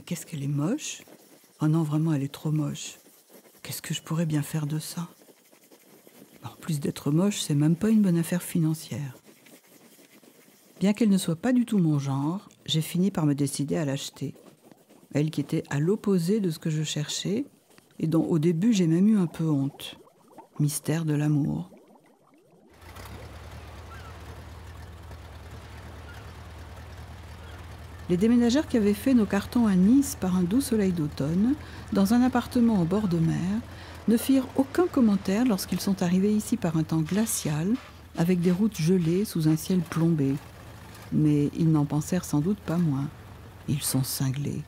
qu'est-ce qu'elle est moche! Oh non, vraiment, elle est trop moche. Qu'est-ce que je pourrais bien faire de ça? En plus d'être moche, c'est même pas une bonne affaire financière. Bien qu'elle ne soit pas du tout mon genre, j'ai fini par me décider à l'acheter. Elle qui était à l'opposé de ce que je cherchais, et dont au début j'ai même eu un peu honte. Mystère de l'amour. Les déménageurs qui avaient fait nos cartons à Nice par un doux soleil d'automne, dans un appartement au bord de mer, ne firent aucun commentaire lorsqu'ils sont arrivés ici par un temps glacial, avec des routes gelées sous un ciel plombé. Mais ils n'en pensèrent sans doute pas moins. Ils sont cinglés.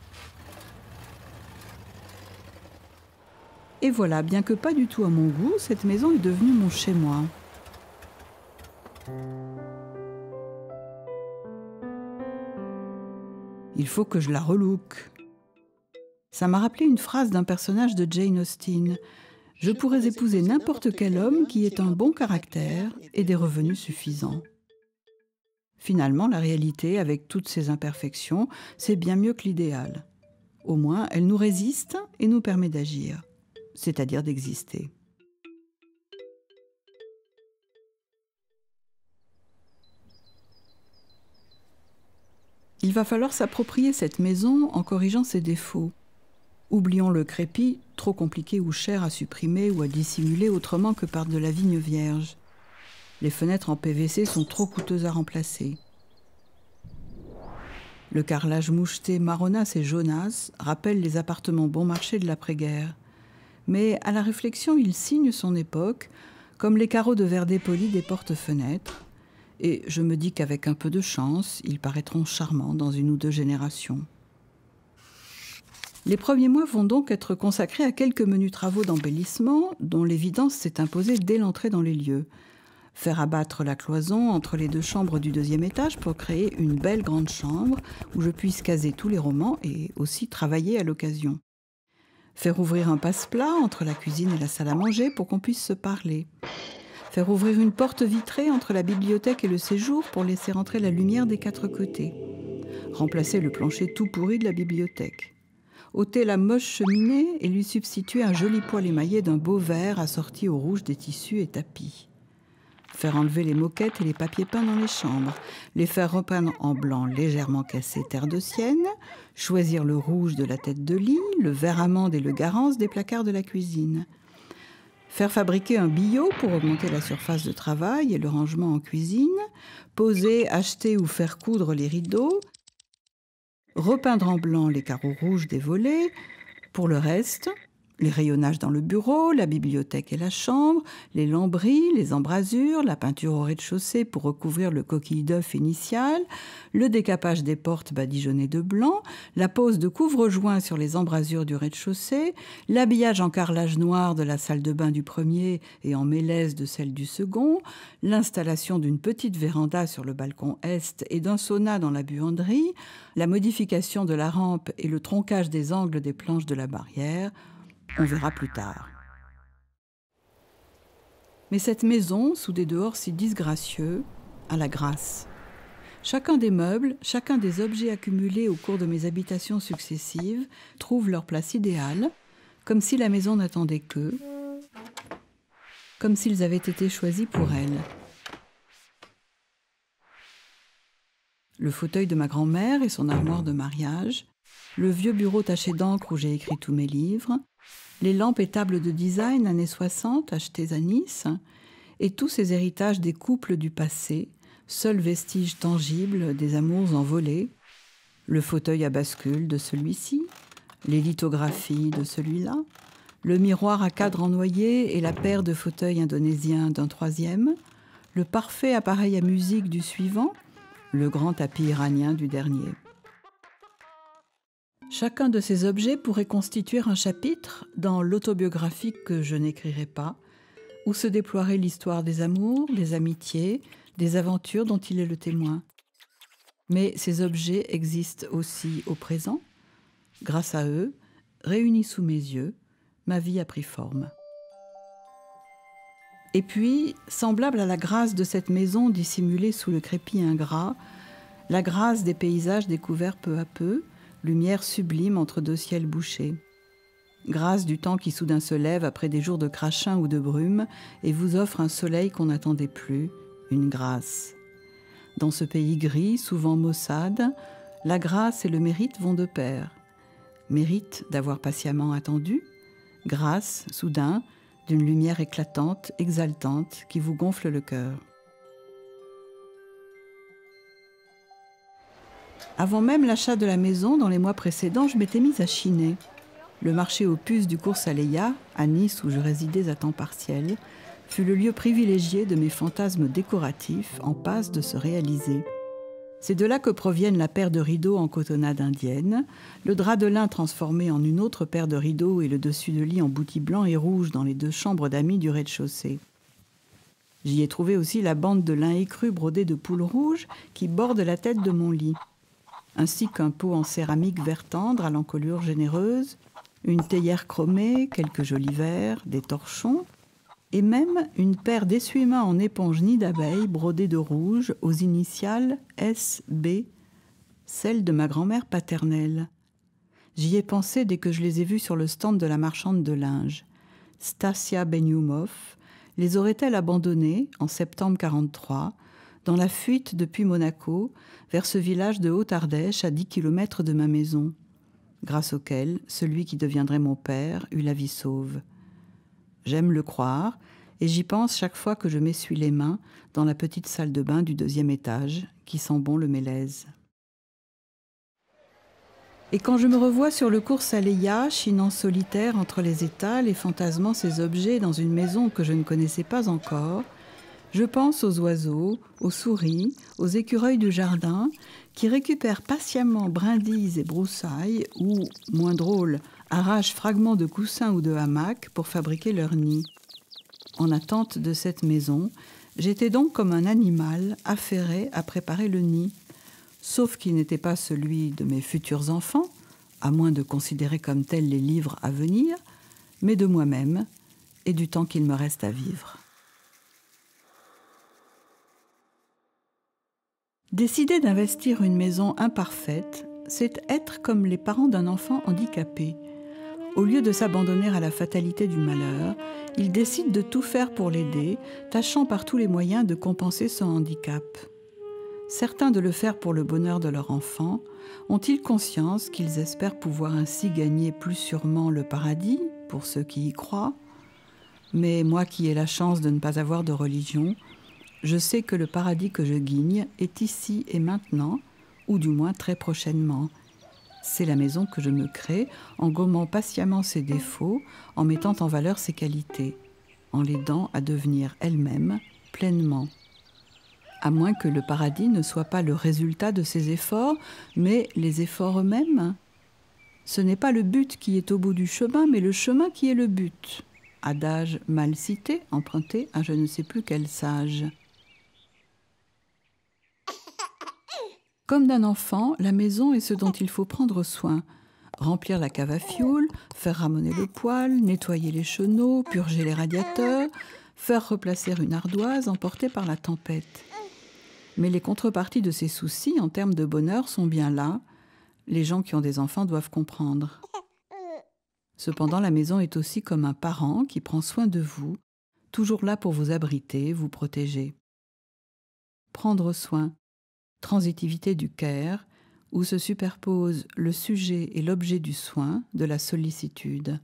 Et voilà, bien que pas du tout à mon goût, cette maison est devenue mon chez-moi. Il faut que je la relook. Ça m'a rappelé une phrase d'un personnage de Jane Austen. Je pourrais épouser n'importe quel homme qui ait un bon caractère et des revenus suffisants. Finalement, la réalité, avec toutes ses imperfections, c'est bien mieux que l'idéal. Au moins, elle nous résiste et nous permet d'agir, c'est-à-dire d'exister. Il va falloir s'approprier cette maison en corrigeant ses défauts. Oublions le crépi, trop compliqué ou cher à supprimer ou à dissimuler autrement que par de la vigne vierge. Les fenêtres en PVC sont trop coûteuses à remplacer. Le carrelage moucheté marronasse et jaunasse rappelle les appartements bon marché de l'après-guerre. Mais à la réflexion, il signe son époque, comme les carreaux de verre dépoli des portes-fenêtres. Et je me dis qu'avec un peu de chance, ils paraîtront charmants dans 1 ou 2 générations. Les premiers mois vont donc être consacrés à quelques menus travaux d'embellissement dont l'évidence s'est imposée dès l'entrée dans les lieux. Faire abattre la cloison entre les 2 chambres du 2e étage pour créer une belle grande chambre où je puisse caser tous les romans et aussi travailler à l'occasion. Faire ouvrir un passe-plat entre la cuisine et la salle à manger pour qu'on puisse se parler. Faire ouvrir une porte vitrée entre la bibliothèque et le séjour pour laisser entrer la lumière des 4 côtés. Remplacer le plancher tout pourri de la bibliothèque. Ôter la moche cheminée et lui substituer un joli poêle émaillé d'un beau vert assorti au rouge des tissus et tapis. Faire enlever les moquettes et les papiers peints dans les chambres. Les faire repeindre en blanc légèrement cassé terre de sienne. Choisir le rouge de la tête de lit, le vert amande et le garance des placards de la cuisine. Faire fabriquer un billot pour augmenter la surface de travail et le rangement en cuisine. Poser, acheter ou faire coudre les rideaux. Repeindre en blanc les carreaux rouges des volets. Pour le reste, les rayonnages dans le bureau, la bibliothèque et la chambre, les lambris, les embrasures, la peinture au rez-de-chaussée pour recouvrir le coquille d'œuf initial, le décapage des portes badigeonnées de blanc, la pose de couvre-joint sur les embrasures du rez-de-chaussée, l'habillage en carrelage noir de la salle de bain du premier et en mélèze de celle du second, l'installation d'une petite véranda sur le balcon est et d'un sauna dans la buanderie, la modification de la rampe et le troncage des angles des planches de la barrière. On verra plus tard. Mais cette maison, sous des dehors si disgracieux, a la grâce. Chacun des meubles, chacun des objets accumulés au cours de mes habitations successives trouve leur place idéale, comme si la maison n'attendait qu'eux, comme s'ils avaient été choisis pour elle. Le fauteuil de ma grand-mère et son armoire de mariage, le vieux bureau taché d'encre où j'ai écrit tous mes livres, les lampes et tables de design années 60 achetées à Nice, et tous ces héritages des couples du passé, seuls vestiges tangibles des amours envolés, le fauteuil à bascule de celui-ci, les lithographies de celui-là, le miroir à cadre en noyer et la paire de fauteuils indonésiens d'un 3e, le parfait appareil à musique du suivant, le grand tapis iranien du dernier. Chacun de ces objets pourrait constituer un chapitre dans l'autobiographie que je n'écrirai pas, où se déploierait l'histoire des amours, des amitiés, des aventures dont il est le témoin. Mais ces objets existent aussi au présent. Grâce à eux, réunis sous mes yeux, ma vie a pris forme. Et puis, semblable à la grâce de cette maison dissimulée sous le crépi ingrat, la grâce des paysages découverts peu à peu, lumière sublime entre deux ciels bouchés. Grâce du temps qui soudain se lève après des jours de crachin ou de brume et vous offre un soleil qu'on n'attendait plus, une grâce. Dans ce pays gris, souvent maussade, la grâce et le mérite vont de pair. Mérite d'avoir patiemment attendu, grâce, soudain, d'une lumière éclatante, exaltante, qui vous gonfle le cœur. Avant même l'achat de la maison, dans les mois précédents, je m'étais mise à chiner. Le marché aux puces du cours Saleya, à Nice où je résidais à temps partiel, fut le lieu privilégié de mes fantasmes décoratifs en passe de se réaliser. C'est de là que proviennent la paire de rideaux en cotonnade indienne, le drap de lin transformé en une autre paire de rideaux et le dessus de lit en boutis blanc et rouge dans les 2 chambres d'amis du rez-de-chaussée. J'y ai trouvé aussi la bande de lin écru brodée de poules rouges qui borde la tête de mon lit, ainsi qu'un pot en céramique vert tendre à l'encolure généreuse, une théière chromée, quelques jolis verres, des torchons, et même une paire d'essuie-mains en éponge nid d'abeille brodée de rouge aux initiales S.B., celles de ma grand-mère paternelle. J'y ai pensé dès que je les ai vues sur le stand de la marchande de linge. Stasia Benioumov les aurait-elle abandonnées, en septembre 1943, dans la fuite depuis Monaco, vers ce village de Haute-Ardèche à 10 km de ma maison, grâce auquel celui qui deviendrait mon père eut la vie sauve. J'aime le croire, et j'y pense chaque fois que je m'essuie les mains dans la petite salle de bain du 2e étage, qui sent bon le mélèze. Et quand je me revois sur le cours Saleya, chinant solitaire entre les étals et fantasmant ces objets dans une maison que je ne connaissais pas encore, je pense aux oiseaux, aux souris, aux écureuils du jardin, qui récupèrent patiemment brindilles et broussailles ou, moins drôle, arrachent fragments de coussins ou de hamacs pour fabriquer leur nid. En attente de cette maison, j'étais donc comme un animal affairé à préparer le nid, sauf qu'il n'était pas celui de mes futurs enfants, à moins de considérer comme tels les livres à venir, mais de moi-même et du temps qu'il me reste à vivre. Décider d'investir une maison imparfaite, c'est être comme les parents d'un enfant handicapé. Au lieu de s'abandonner à la fatalité du malheur, ils décident de tout faire pour l'aider, tâchant par tous les moyens de compenser son handicap. Certains de le faire pour le bonheur de leur enfant, ont-ils conscience qu'ils espèrent pouvoir ainsi gagner plus sûrement le paradis, pour ceux qui y croient? Mais moi qui ai la chance de ne pas avoir de religion, je sais que le paradis que je guigne est ici et maintenant, ou du moins très prochainement. C'est la maison que je me crée en gommant patiemment ses défauts, en mettant en valeur ses qualités, en l'aidant à devenir elle-même pleinement. À moins que le paradis ne soit pas le résultat de ses efforts, mais les efforts eux-mêmes. Ce n'est pas le but qui est au bout du chemin, mais le chemin qui est le but. Adage mal cité, emprunté à je ne sais plus quel sage. Comme d'un enfant, la maison est ce dont il faut prendre soin. Remplir la cave à fioul, faire ramoner le poêle, nettoyer les chenaux, purger les radiateurs, faire replacer une ardoise emportée par la tempête. Mais les contreparties de ces soucis en termes de bonheur sont bien là. Les gens qui ont des enfants doivent comprendre. Cependant, la maison est aussi comme un parent qui prend soin de vous, toujours là pour vous abriter, vous protéger. Prendre soin, transitivité du care, où se superposent le sujet et l'objet du soin, de la sollicitude.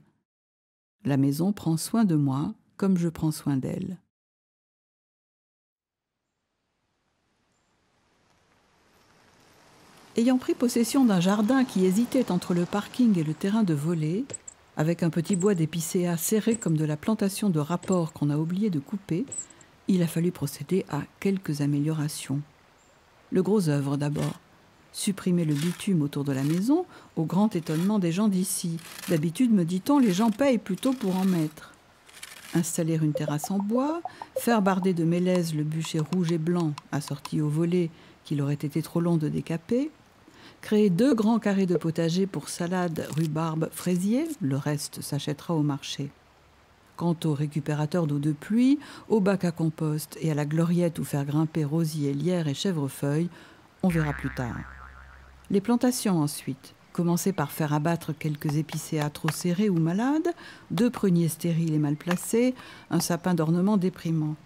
La maison prend soin de moi comme je prends soin d'elle. Ayant pris possession d'un jardin qui hésitait entre le parking et le terrain de volley, avec un petit bois d'épicéa serré comme de la plantation de rapport qu'on a oublié de couper, il a fallu procéder à quelques améliorations. Le gros œuvre d'abord. Supprimer le bitume autour de la maison, au grand étonnement des gens d'ici. D'habitude, me dit-on, les gens payent plutôt pour en mettre. Installer une terrasse en bois, faire barder de mélèze le bûcher rouge et blanc assorti au volet qu'il aurait été trop long de décaper, créer 2 grands carrés de potager pour salade, rhubarbe, fraisier, le reste s'achètera au marché. Quant au récupérateur d'eau de pluie, au bac à compost et à la gloriette où faire grimper rosiers, lierres et chèvrefeuilles, on verra plus tard. Les plantations ensuite, Commencer par faire abattre quelques épicéas trop serrés ou malades, 2 pruniers stériles et mal placés, un sapin d'ornement déprimant.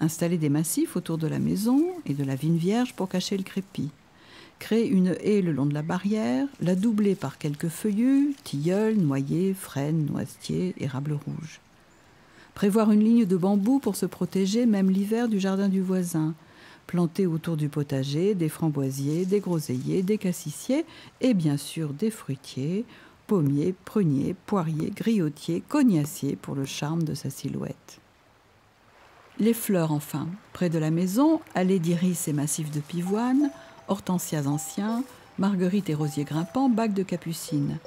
Installer des massifs autour de la maison et de la vigne vierge pour cacher le crépi. Créer une haie le long de la barrière, la doubler par quelques feuillus, tilleuls, noyers, frênes, noisetiers, érables rouges. Prévoir une ligne de bambou pour se protéger même l'hiver du jardin du voisin. Planter autour du potager des framboisiers, des groseilliers, des cassissiers et bien sûr des fruitiers, pommiers, pruniers, poiriers, griotiers, cognassiers pour le charme de sa silhouette. Les fleurs enfin, près de la maison, allées d'iris et massifs de pivoine, hortensias anciens, marguerites et rosiers grimpants, bacs de capucine.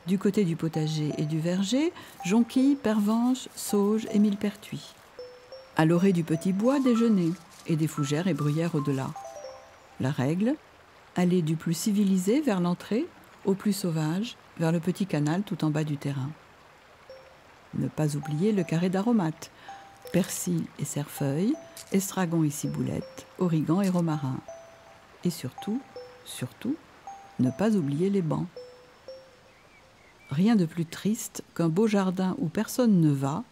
Du côté du potager et du verger, jonquilles, pervenches, sauges et millepertuis. À l'orée du petit bois, des genêts et des fougères et bruyères au-delà. La règle, aller du plus civilisé vers l'entrée, au plus sauvage, vers le petit canal tout en bas du terrain. Ne pas oublier le carré d'aromates, persil et cerfeuil, estragon et ciboulette, origan et romarin. Et surtout, ne pas oublier les bancs. Rien de plus triste qu'un beau jardin où personne ne va,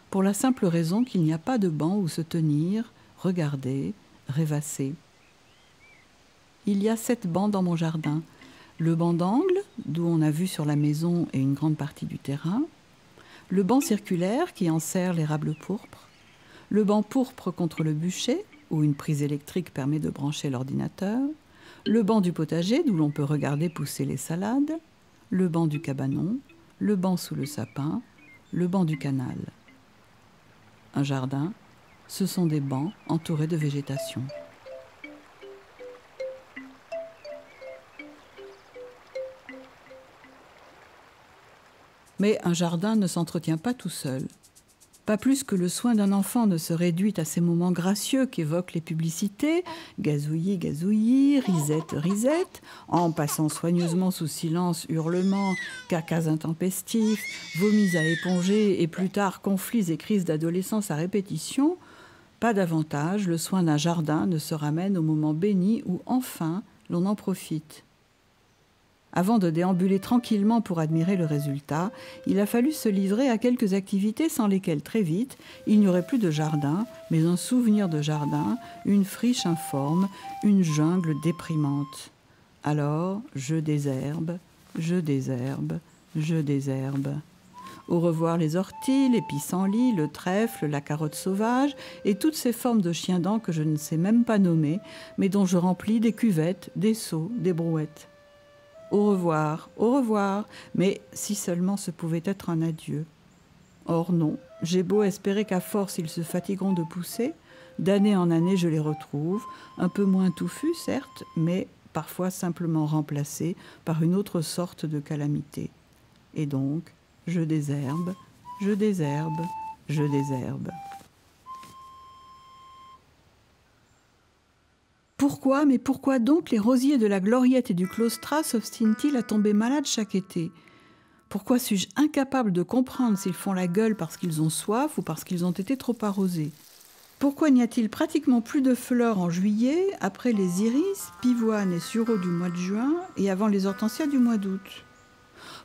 pour la simple raison qu'il n'y a pas de banc où se tenir, regarder, rêvasser. Il y a 7 bancs dans mon jardin. Le banc d'angle, d'où on a vue sur la maison et une grande partie du terrain. Le banc circulaire qui enserre l'érable pourpre. Le banc pourpre contre le bûcher, où une prise électrique permet de brancher l'ordinateur. Le banc du potager, d'où l'on peut regarder pousser les salades. Le banc du cabanon. Le banc sous le sapin. Le banc du canal. Un jardin, ce sont des bancs entourés de végétation. Mais un jardin ne s'entretient pas tout seul. Pas plus que le soin d'un enfant ne se réduit à ces moments gracieux qu'évoquent les publicités, gazouillis, gazouillis, risette, risette, en passant soigneusement sous silence hurlements, cacas intempestifs, vomis à éponger et plus tard conflits et crises d'adolescence à répétition. Pas davantage, le soin d'un jardin ne se ramène au moment béni où enfin l'on en profite. Avant de déambuler tranquillement pour admirer le résultat, il a fallu se livrer à quelques activités sans lesquelles très vite il n'y aurait plus de jardin, mais un souvenir de jardin, une friche informe, une jungle déprimante. Alors, je désherbe, je désherbe, je désherbe. Au revoir les orties, les pissenlits, le trèfle, la carotte sauvage et toutes ces formes de chiens-dents que je ne sais même pas nommer, mais dont je remplis des cuvettes, des seaux, des brouettes. Au revoir, mais si seulement ce pouvait être un adieu. Or non, j'ai beau espérer qu'à force ils se fatigueront de pousser, d'année en année je les retrouve, un peu moins touffus certes, mais parfois simplement remplacés par une autre sorte de calamité. Et donc, je désherbe, je désherbe, je désherbe. Pourquoi, mais pourquoi donc les rosiers de la Gloriette et du Claustrat s'obstinent-ils à tomber malades chaque été? Pourquoi suis-je incapable de comprendre s'ils font la gueule parce qu'ils ont soif ou parce qu'ils ont été trop arrosés? Pourquoi n'y a-t-il pratiquement plus de fleurs en juillet, après les iris, pivoines et sureaux du mois de juin et avant les hortensias du mois d'août?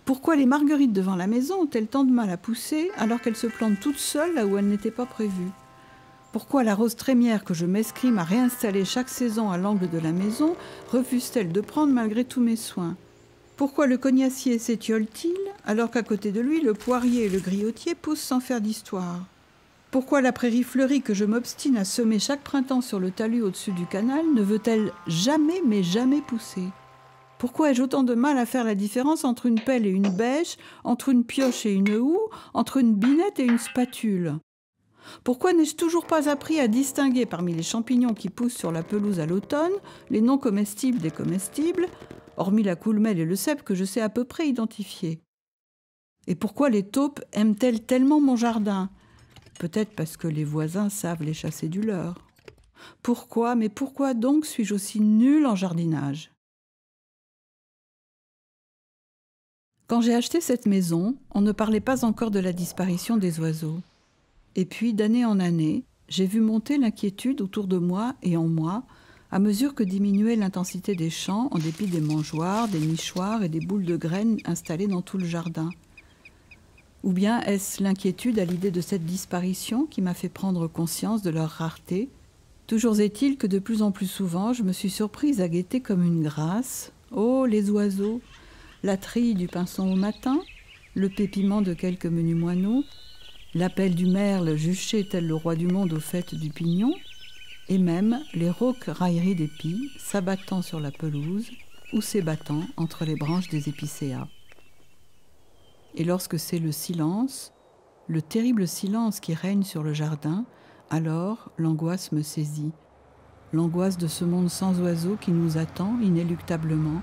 Pourquoi les marguerites devant la maison ont-elles tant de mal à pousser alors qu'elles se plantent toutes seules là où elles n'étaient pas prévues? Pourquoi la rose trémière que je m'escrime à réinstaller chaque saison à l'angle de la maison refuse-t-elle de prendre malgré tous mes soins? Pourquoi le cognassier s'étiole-t-il alors qu'à côté de lui le poirier et le griotier poussent sans faire d'histoire? Pourquoi la prairie fleurie que je m'obstine à semer chaque printemps sur le talus au-dessus du canal ne veut-elle jamais mais jamais pousser? Pourquoi ai-je autant de mal à faire la différence entre une pelle et une bêche, entre une pioche et une houe, entre une binette et une spatule? Pourquoi n'ai-je toujours pas appris à distinguer parmi les champignons qui poussent sur la pelouse à l'automne les non comestibles des comestibles, hormis la coulmelle et le cèpe que je sais à peu près identifier? Et pourquoi les taupes aiment-elles tellement mon jardin? Peut-être parce que les voisins savent les chasser du leur. Pourquoi, mais pourquoi donc suis-je aussi nulle en jardinage? Quand j'ai acheté cette maison, on ne parlait pas encore de la disparition des oiseaux. Et puis, d'année en année, j'ai vu monter l'inquiétude autour de moi et en moi, à mesure que diminuait l'intensité des champs, en dépit des mangeoires, des nichoirs et des boules de graines installées dans tout le jardin. Ou bien est-ce l'inquiétude à l'idée de cette disparition qui m'a fait prendre conscience de leur rareté? Toujours est-il que de plus en plus souvent, je me suis surprise à guetter comme une grâce. Oh, les oiseaux! La trille du pinson au matin, le pépiment de quelques menus moineaux, l'appel du merle juché tel le roi du monde aux fêtes du pignon, et même les rauques railleries d'épis s'abattant sur la pelouse ou s'ébattant entre les branches des épicéas. Et lorsque c'est le silence, le terrible silence qui règne sur le jardin, alors l'angoisse me saisit. L'angoisse de ce monde sans oiseaux qui nous attend inéluctablement,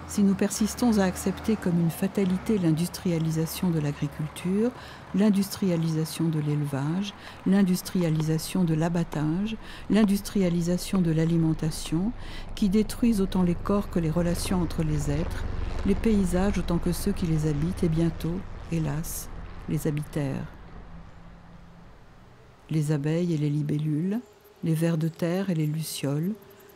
si nous persistons à accepter comme une fatalité l'industrialisation de l'agriculture, l'industrialisation de l'élevage, l'industrialisation de l'abattage, l'industrialisation de l'alimentation, qui détruisent autant les corps que les relations entre les êtres, les paysages autant que ceux qui les habitent, et bientôt, hélas, les habitèrent. Les abeilles et les libellules, les vers de terre et les lucioles,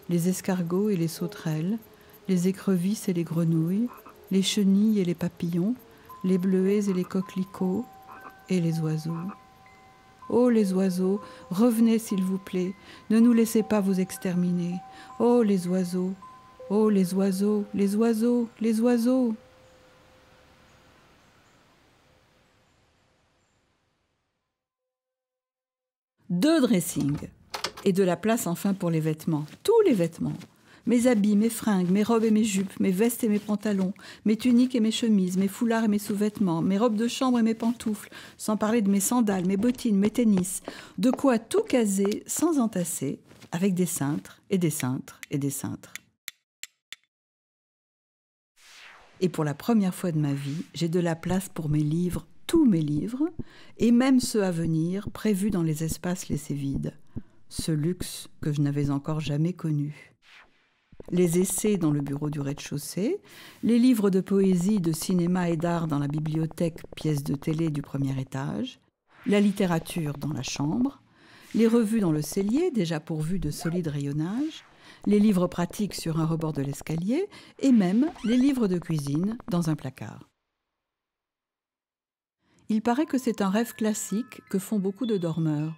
les escargots et les sauterelles, les écrevisses et les grenouilles, les chenilles et les papillons, les bleuets et les coquelicots, et les oiseaux. Oh les oiseaux, revenez s'il vous plaît, ne nous laissez pas vous exterminer. Oh les oiseaux, oh les oiseaux, les oiseaux, les oiseaux. Deux dressings, et de la place enfin pour les vêtements, tous les vêtements. Mes habits, mes fringues, mes robes et mes jupes, mes vestes et mes pantalons, mes tuniques et mes chemises, mes foulards et mes sous-vêtements, mes robes de chambre et mes pantoufles, sans parler de mes sandales, mes bottines, mes tennis. De quoi tout caser sans entasser, avec des cintres et des cintres et des cintres. Et pour la première fois de ma vie, j'ai de la place pour mes livres, tous mes livres, et même ceux à venir, prévus dans les espaces laissés vides. Ce luxe que je n'avais encore jamais connu. Les essais dans le bureau du rez-de-chaussée, les livres de poésie, de cinéma et d'art dans la bibliothèque, pièce de télé du premier étage, la littérature dans la chambre, les revues dans le cellier, déjà pourvues de solides rayonnages, les livres pratiques sur un rebord de l'escalier et même les livres de cuisine dans un placard. Il paraît que c'est un rêve classique que font beaucoup de dormeurs.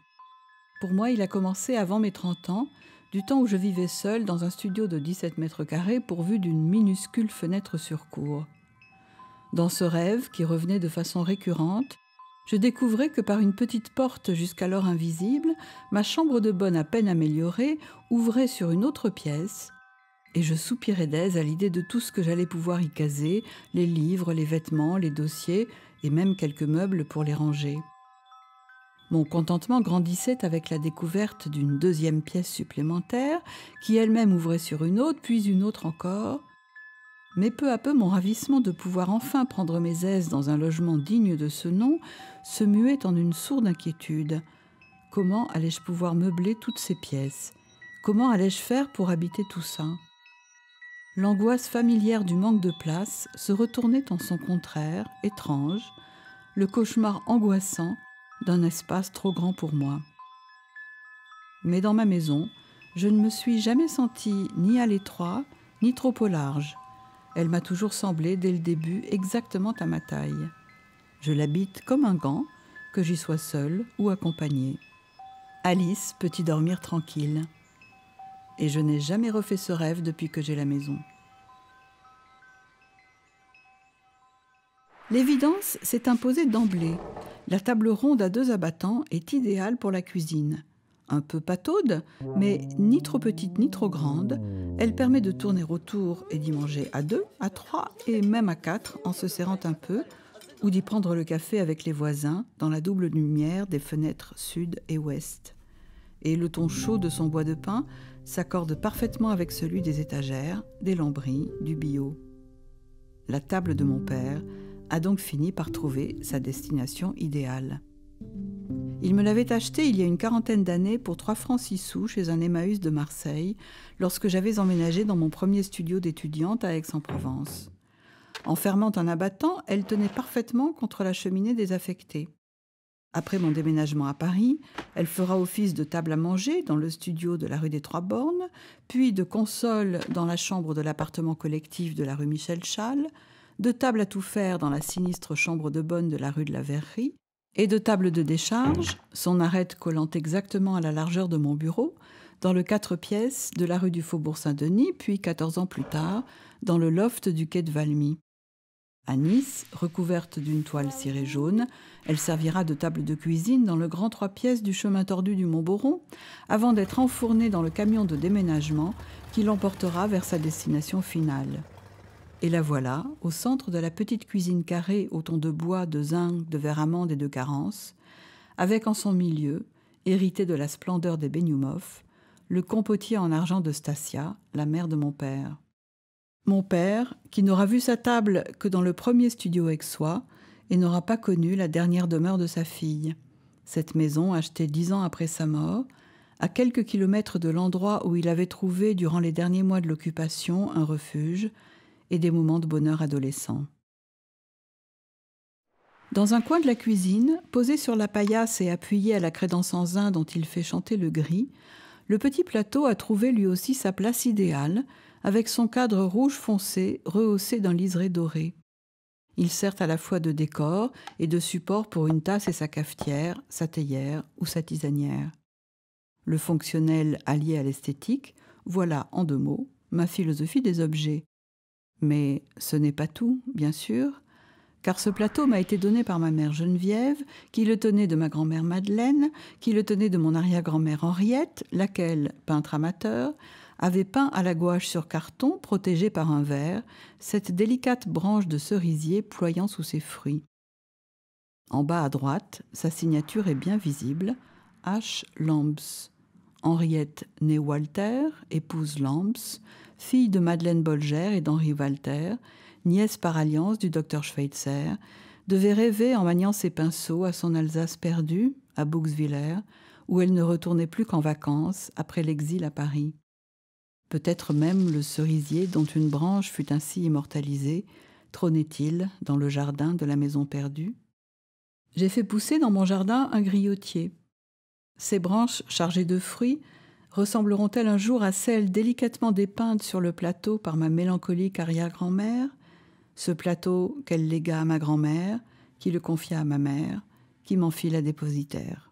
Pour moi, il a commencé avant mes 30 ans, du temps où je vivais seule dans un studio de 17 mètres carrés pourvu d'une minuscule fenêtre sur cour. Dans ce rêve, qui revenait de façon récurrente, je découvrais que par une petite porte jusqu'alors invisible, ma chambre de bonne à peine améliorée ouvrait sur une autre pièce, et je soupirais d'aise à l'idée de tout ce que j'allais pouvoir y caser, les livres, les vêtements, les dossiers, et même quelques meubles pour les ranger. Mon contentement grandissait avec la découverte d'une deuxième pièce supplémentaire, qui elle-même ouvrait sur une autre, puis une autre encore. Mais peu à peu, mon ravissement de pouvoir enfin prendre mes aises dans un logement digne de ce nom se muait en une sourde inquiétude. Comment allais-je pouvoir meubler toutes ces pièces? Comment allais-je faire pour habiter tout ça? L'angoisse familière du manque de place se retournait en son contraire, étrange, le cauchemar angoissant d'un espace trop grand pour moi. Mais dans ma maison, je ne me suis jamais sentie ni à l'étroit, ni trop au large. Elle m'a toujours semblé, dès le début, exactement à ma taille. Je l'habite comme un gant, que j'y sois seule ou accompagnée. Alice peut y dormir tranquille. Et je n'ai jamais refait ce rêve depuis que j'ai la maison. L'évidence s'est imposée d'emblée. La table ronde à 2 abattants est idéale pour la cuisine. Un peu pataude, mais ni trop petite ni trop grande, elle permet de tourner autour et d'y manger à 2, à 3 et même à 4 en se serrant un peu, ou d'y prendre le café avec les voisins dans la double lumière des fenêtres sud et ouest. Et le ton chaud de son bois de pin s'accorde parfaitement avec celui des étagères, des lambris, du bio. La table de mon père a donc fini par trouver sa destination idéale. Il me l'avait acheté il y a une 40aine d'années pour 3 francs 6 sous chez un Emmaüs de Marseille, lorsque j'avais emménagé dans mon premier studio d'étudiante à Aix-en-Provence. En fermant un abattant, elle tenait parfaitement contre la cheminée désaffectée. Après mon déménagement à Paris, elle fera office de table à manger dans le studio de la rue des Trois Bornes, puis de console dans la chambre de l'appartement collectif de la rue Michel Chasles, de table à tout faire dans la sinistre chambre de bonne de la rue de la Verrerie, et de table de décharge, son arête collant exactement à la largeur de mon bureau, dans le 4 pièces de la rue du Faubourg Saint-Denis, puis 14 ans plus tard, dans le loft du quai de Valmy. À Nice, recouverte d'une toile cirée jaune, elle servira de table de cuisine dans le grand 3 pièces du chemin tordu du Montboron, avant d'être enfournée dans le camion de déménagement qui l'emportera vers sa destination finale. Et la voilà, au centre de la petite cuisine carrée au ton de bois, de zinc, de verre amande et de carence, avec en son milieu, hérité de la splendeur des Benioumov, le compotier en argent de Stasia, la mère de mon père. Mon père, qui n'aura vu sa table que dans le premier studio aixois et n'aura pas connu la dernière demeure de sa fille. Cette maison, achetée 10 ans après sa mort, à quelques kilomètres de l'endroit où il avait trouvé, durant les derniers mois de l'occupation, un refuge et des moments de bonheur adolescent. Dans un coin de la cuisine, posé sur la paillasse et appuyé à la crédence en zinc dont il fait chanter le gris, le petit plateau a trouvé lui aussi sa place idéale, avec son cadre rouge foncé rehaussé d'un liseré doré. Il sert à la fois de décor et de support pour une tasse et sa cafetière, sa théière ou sa tisanière. Le fonctionnel allié à l'esthétique, voilà, en 2 mots, ma philosophie des objets. Mais ce n'est pas tout, bien sûr, car ce plateau m'a été donné par ma mère Geneviève, qui le tenait de ma grand-mère Madeleine, qui le tenait de mon arrière-grand-mère Henriette, laquelle, peintre amateur, avait peint à la gouache sur carton, protégée par un verre, cette délicate branche de cerisier ployant sous ses fruits. En bas à droite, sa signature est bien visible, H. Lamps. Henriette née Walter, épouse Lamps, fille de Madeleine Bolger et d'Henri Walter, nièce par alliance du docteur Schweitzer, devait rêver en maniant ses pinceaux à son Alsace perdue, à Bouxwiller, où elle ne retournait plus qu'en vacances après l'exil à Paris. Peut-être même le cerisier dont une branche fut ainsi immortalisée trônait-il dans le jardin de la maison perdue. J'ai fait pousser dans mon jardin un griotier. Ces branches chargées de fruits ressembleront-elles un jour à celles délicatement dépeintes sur le plateau par ma mélancolique arrière-grand-mère, ce plateau qu'elle légua à ma grand-mère, qui le confia à ma mère, qui m'en fit la dépositaire.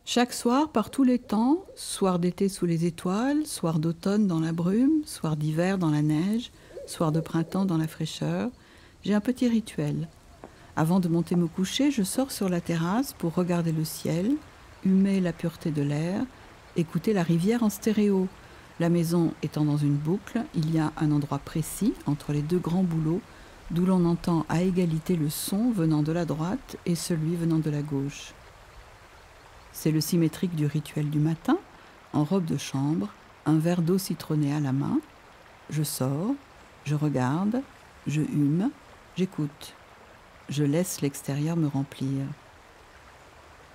Chaque soir, par tous les temps, soir d'été sous les étoiles, soir d'automne dans la brume, soir d'hiver dans la neige, soir de printemps dans la fraîcheur, j'ai un petit rituel. Avant de monter me coucher, je sors sur la terrasse pour regarder le ciel, humer la pureté de l'air, écouter la rivière en stéréo. La maison étant dans une boucle, il y a un endroit précis entre les 2 grands bouleaux d'où l'on entend à égalité le son venant de la droite et celui venant de la gauche. C'est le symétrique du rituel du matin, en robe de chambre, un verre d'eau citronnée à la main. Je sors, je regarde, je hume, j'écoute. Je laisse l'extérieur me remplir.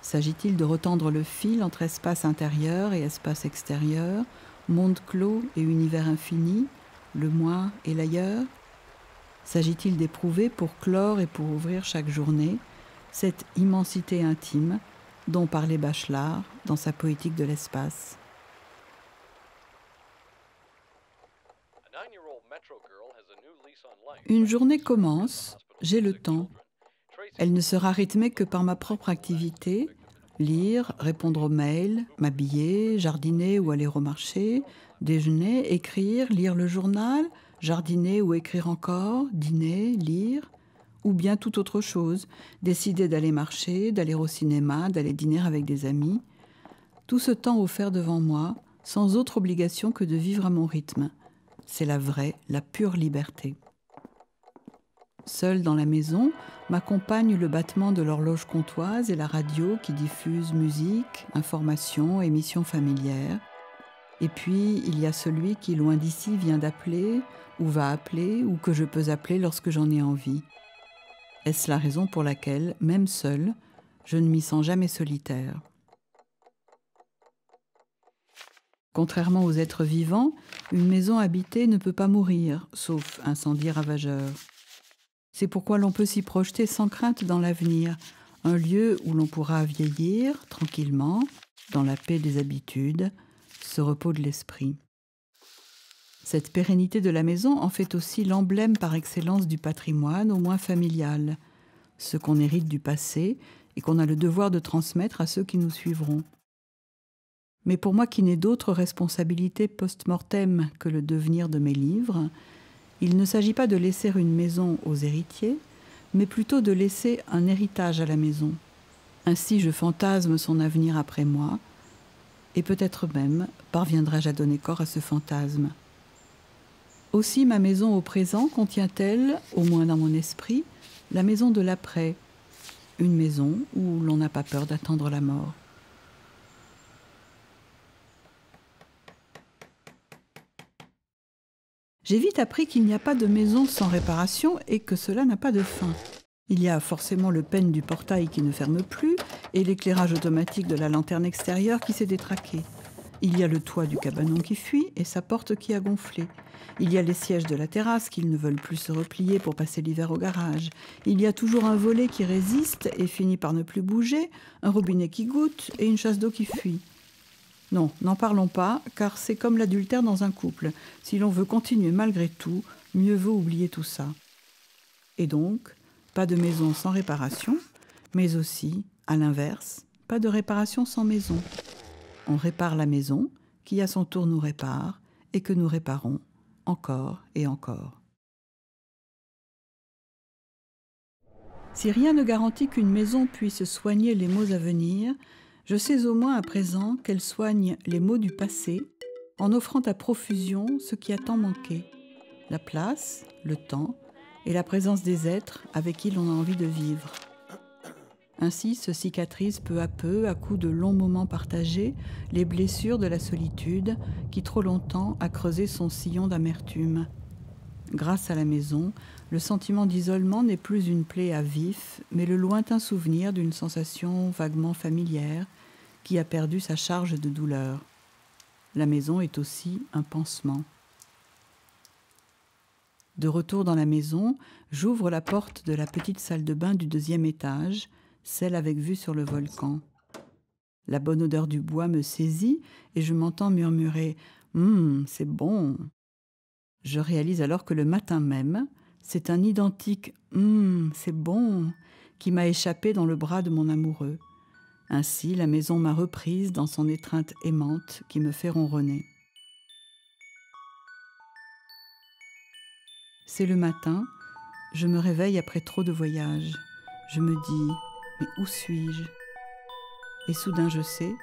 S'agit-il de retendre le fil entre espace intérieur et espace extérieur, monde clos et univers infini, le moi et l'ailleurs? S'agit-il d'éprouver pour clore et pour ouvrir chaque journée cette immensité intime dont parlait Bachelard dans sa poétique de l'espace? Une journée commence, j'ai le temps. Elle ne sera rythmée que par ma propre activité, lire, répondre aux mails, m'habiller, jardiner ou aller au marché, déjeuner, écrire, lire le journal, jardiner ou écrire encore, dîner, lire, ou bien toute autre chose, décider d'aller marcher, d'aller au cinéma, d'aller dîner avec des amis. Tout ce temps offert devant moi, sans autre obligation que de vivre à mon rythme. C'est la vraie, la pure liberté. Seule dans la maison, m'accompagne le battement de l'horloge comptoise et la radio qui diffuse musique, informations, émissions familières. Et puis, il y a celui qui, loin d'ici, vient d'appeler, ou va appeler, ou que je peux appeler lorsque j'en ai envie. Est-ce la raison pour laquelle, même seule, je ne m'y sens jamais solitaire? Contrairement aux êtres vivants, une maison habitée ne peut pas mourir, sauf incendie ravageur. C'est pourquoi l'on peut s'y projeter sans crainte dans l'avenir, un lieu où l'on pourra vieillir tranquillement, dans la paix des habitudes, ce repos de l'esprit. Cette pérennité de la maison en fait aussi l'emblème par excellence du patrimoine, au moins familial, ce qu'on hérite du passé et qu'on a le devoir de transmettre à ceux qui nous suivront. Mais pour moi qui n'ai d'autre responsabilité post-mortem que le devenir de mes livres, il ne s'agit pas de laisser une maison aux héritiers, mais plutôt de laisser un héritage à la maison. Ainsi je fantasme son avenir après moi, et peut-être même parviendrai-je à donner corps à ce fantasme. Aussi ma maison au présent contient-elle, au moins dans mon esprit, la maison de l'après, une maison où l'on n'a pas peur d'attendre la mort. J'ai vite appris qu'il n'y a pas de maison sans réparation et que cela n'a pas de fin. Il y a forcément le peigne du portail qui ne ferme plus et l'éclairage automatique de la lanterne extérieure qui s'est détraqué. Il y a le toit du cabanon qui fuit et sa porte qui a gonflé. Il y a les sièges de la terrasse qui ne veulent plus se replier pour passer l'hiver au garage. Il y a toujours un volet qui résiste et finit par ne plus bouger, un robinet qui goutte et une chasse d'eau qui fuit. Non, n'en parlons pas, car c'est comme l'adultère dans un couple. Si l'on veut continuer malgré tout, mieux vaut oublier tout ça. Et donc, pas de maison sans réparation, mais aussi, à l'inverse, pas de réparation sans maison. On répare la maison, qui à son tour nous répare, et que nous réparons encore et encore. Si rien ne garantit qu'une maison puisse soigner les maux à venir, je sais au moins à présent qu'elle soigne les maux du passé en offrant à profusion ce qui a tant manqué, la place, le temps et la présence des êtres avec qui l'on a envie de vivre. Ainsi se cicatrisent peu, à coup de longs moments partagés, les blessures de la solitude qui trop longtemps a creusé son sillon d'amertume. Grâce à la maison, le sentiment d'isolement n'est plus une plaie à vif, mais le lointain souvenir d'une sensation vaguement familière qui a perdu sa charge de douleur. La maison est aussi un pansement. De retour dans la maison, j'ouvre la porte de la petite salle de bain du 2e étage, celle avec vue sur le volcan. La bonne odeur du bois me saisit et je m'entends murmurer « c'est bon ». Je réalise alors que le matin même, c'est un identique « c'est bon » qui m'a échappé dans le bras de mon amoureux. Ainsi, la maison m'a reprise dans son étreinte aimante qui me fait ronronner. C'est le matin, je me réveille après trop de voyages. Je me dis « mais où suis-je » Et soudain je sais,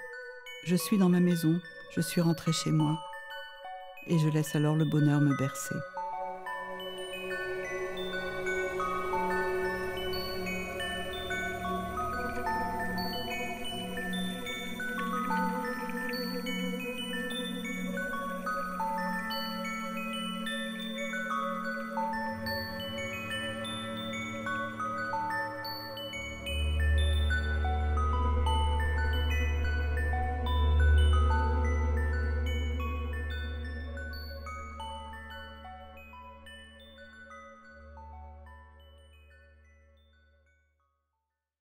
je suis dans ma maison, je suis rentrée chez moi. Et je laisse alors le bonheur me bercer.